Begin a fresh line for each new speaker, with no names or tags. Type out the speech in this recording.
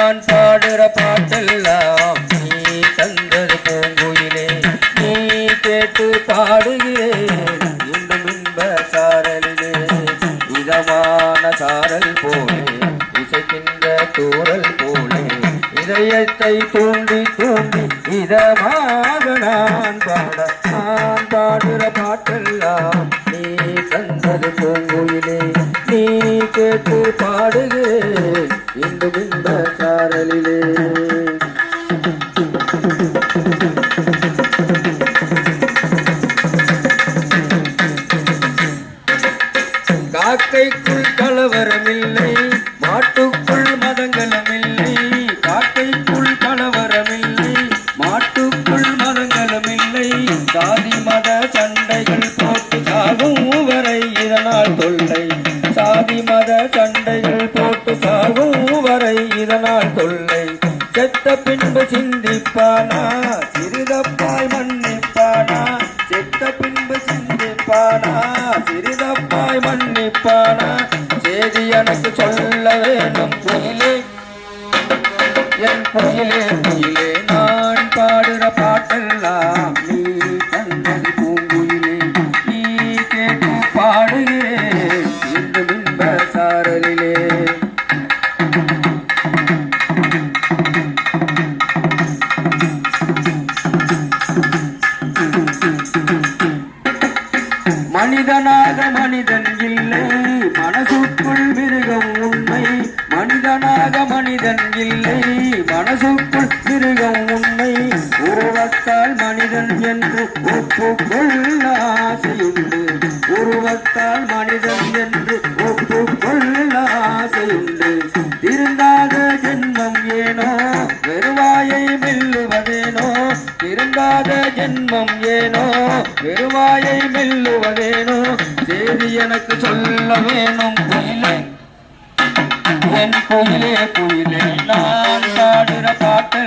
நான் பாடுற பாட்டெல்லாம் நீ தந்தது பூங்குயிலே நீ கேட்டு பாடுகிறேன் இன்னும் இன்ப சாரலிலே இதமான சாரல் போலே இசைக்கின்ற தூரல் போலே இதயத்தை தூண்டி தூண்டி இதமாக நான் பாடுற பாட்டெல்லாம் நீ தந்தது பூங்குயிலே நீ கேட்டு பாடுகிறேன் இன்னும் இன்ப சாரலிலே காக்கைக்குள் கலவரமில்லை மாட்டுக்குள் மதங்கலமில்லை காக்கைக்குள் கலவரமில்லை மாட்டுக்குள் மதங்கலமில்லை சாதி மத சண்டைகள் போட்டு சாகும் வரை இதனால் தொல்லை சாதி மத சண்டைகள் போட்டு சாகும் வரை இதனால் தொல்லை செத்த பின்பு சிந்திப்பானா சிறிதப்பாய் மன்னிப்பானா செத்த பின்பு சிந்திப்பானா சிறிதப்பாய் மன்னிப்பானா செய்தி எனக்கு சொல்ல வேணும் குயிலே என் குயிலே குயிலே நான் பாடுற பாட்டெல்லாம் நீ தந்தது பூங்குயிலே நீ கேட்டு பாடுகிறேன் இன்னும் இன்ப சாரலிலே மனிதனாக மனிதன் இல்லை மனசுக்குள் மிருகம் உண்மை மனிதனாக மனிதன் இல்லை மனசுக்குள் மிருகம் உண்மை உருவத்தால் மனிதன் என்று ஒப்புக்கொள்ள ஆசையுண்டு உருவத்தால் மனிதன் என்று ஒப்புக்கொள்ள ஆசையுண்டு திருந்தாத ஜென்மம் ஏனோ வெறுவாயை மெல்லுவதேனோ திருந்தாத ஜென்மம் ஏனோ வெறுவாயை மெல்லுவதேனோ செய்தி எனக்கு சொல்ல வேணும் குயிலே என் குயிலே குயிலே நான் பாடுற பாட்ட